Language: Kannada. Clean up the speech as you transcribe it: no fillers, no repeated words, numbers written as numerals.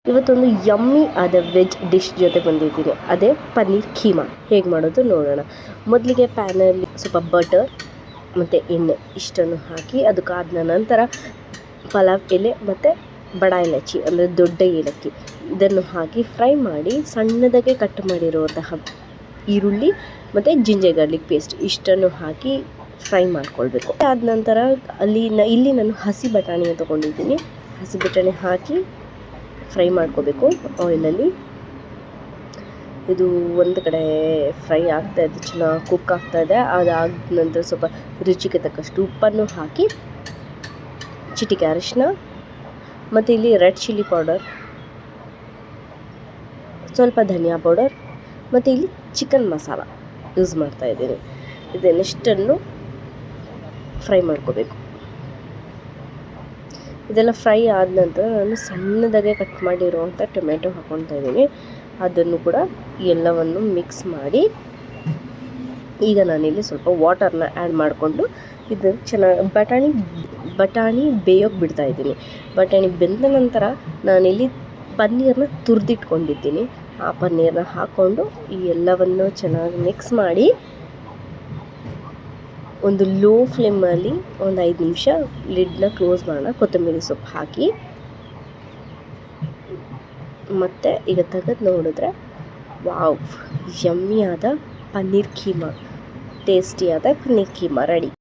ಇವತ್ತೊಂದು ಯಮ್ಮಿ ಆದ ವೆಜ್ ಡಿಶ್ ಜೊತೆ ಬಂದಿದ್ದೀನಿ. ಅದೇ ಪನ್ನೀರ್ ಖೀಮಾ. ಹೇಗೆ ಮಾಡೋದು ನೋಡೋಣ. ಮೊದಲಿಗೆ ಪ್ಯಾನಲ್ಲಿ ಸ್ವಲ್ಪ ಬಟರ್ ಮತ್ತು ಎಣ್ಣೆ ಇಷ್ಟನ್ನು ಹಾಕಿ ಅದಕ್ಕಾದ ನಂತರ ಪಲಾವ್ ಎಲೆ ಮತ್ತು ಬಡ ಇಲಚ್ಚಿ ಅಂದರೆ ದೊಡ್ಡ ಏಲಕ್ಕಿ ಇದನ್ನು ಹಾಕಿ ಫ್ರೈ ಮಾಡಿ ಸಣ್ಣದಾಗೆ ಕಟ್ ಮಾಡಿರುವಂತಹ ಈರುಳ್ಳಿ ಮತ್ತು ಜಿಂಜರ್ ಗಾರ್ಲಿಕ್ ಪೇಸ್ಟ್ ಇಷ್ಟನ್ನು ಹಾಕಿ ಫ್ರೈ ಮಾಡ್ಕೊಳ್ಬೇಕು. ಆದ ನಂತರ ಇಲ್ಲಿ ನಾನು ಹಸಿ ಬಟಾಣಿಯನ್ನು ತೊಗೊಂಡಿದ್ದೀನಿ. ಹಸಿ ಬಟಾಣಿ ಹಾಕಿ ಫ್ರೈ ಮಾಡ್ಕೋಬೇಕು ಆಯಿಲಲ್ಲಿ. ಇದು ಒಂದು ಕಡೆ ಫ್ರೈ ಆಗ್ತಾಯಿದೆ, ಚೆನ್ನಾಗಿ ಕುಕ್ ಆಗ್ತಾಯಿದೆ. ಅದಾದ ನಂತರ ಸ್ವಲ್ಪ ರುಚಿಗೆ ತಕ್ಕಷ್ಟು ಉಪ್ಪನ್ನು ಹಾಕಿ ಚಿಟಿಕೆ ಅರಿಶಿನ ಮತ್ತು ಇಲ್ಲಿ ರೆಡ್ ಚಿಲ್ಲಿ ಪೌಡರ್, ಸ್ವಲ್ಪ ಧನಿಯಾ ಪೌಡರ್ ಮತ್ತು ಇಲ್ಲಿ ಚಿಕನ್ ಮಸಾಲ ಯೂಸ್ ಮಾಡ್ತಾಯಿದ್ದೀನಿ. ಇದನ್ನಿಷ್ಟನ್ನು ಫ್ರೈ ಮಾಡ್ಕೋಬೇಕು. ಇದೆಲ್ಲ ಫ್ರೈ ಆದ ನಂತರ ನಾನು ಸಣ್ಣದಾಗೆ ಕಟ್ ಮಾಡಿರುವಂಥ ಟೊಮೆಟೊ ಹಾಕ್ಕೊಳ್ತಾ ಇದ್ದೀನಿ. ಅದನ್ನು ಕೂಡ ಎಲ್ಲವನ್ನು ಮಿಕ್ಸ್ ಮಾಡಿ ಈಗ ನಾನಿಲ್ಲಿ ಸ್ವಲ್ಪ ವಾಟರ್ನ ಆ್ಯಡ್ ಮಾಡಿಕೊಂಡು ಇದನ್ನು ಚೆನ್ನಾಗಿ ಬಟಾಣಿ ಬೇಯೋಕ್ಕೆ ಬಿಡ್ತಾಯಿದ್ದೀನಿ. ಬಟಾಣಿ ಬೆಂದ ನಂತರ ನಾನಿಲ್ಲಿ ಪನ್ನೀರನ್ನ ತುರಿದಿಟ್ಕೊಂಡಿದ್ದೀನಿ. ಆ ಪನ್ನೀರನ್ನ ಹಾಕ್ಕೊಂಡು ಈ ಎಲ್ಲವನ್ನು ಚೆನ್ನಾಗಿ ಮಿಕ್ಸ್ ಮಾಡಿ ಒಂದು ಲೋ ಫ್ಲೇಮಲ್ಲಿ ಒಂದು 5 ನಿಮಿಷ ಲಿಡ್ನ ಕ್ಲೋಸ್ ಮಾಡೋಣ. ಕೊತ್ತಂಬರಿ ಸೊಪ್ಪು ಹಾಕಿ ಮತ್ತು ಈಗ ತೆಗೆದು ನೋಡಿದ್ರೆ ವಾವ್, ಯಮ್ಮಿಯಾದ ಪನ್ನೀರ್ ಖೀಮಾ, ಟೇಸ್ಟಿಯಾದ ಪನ್ನೀರ್ ಖೀಮಾ ರೆಡಿ.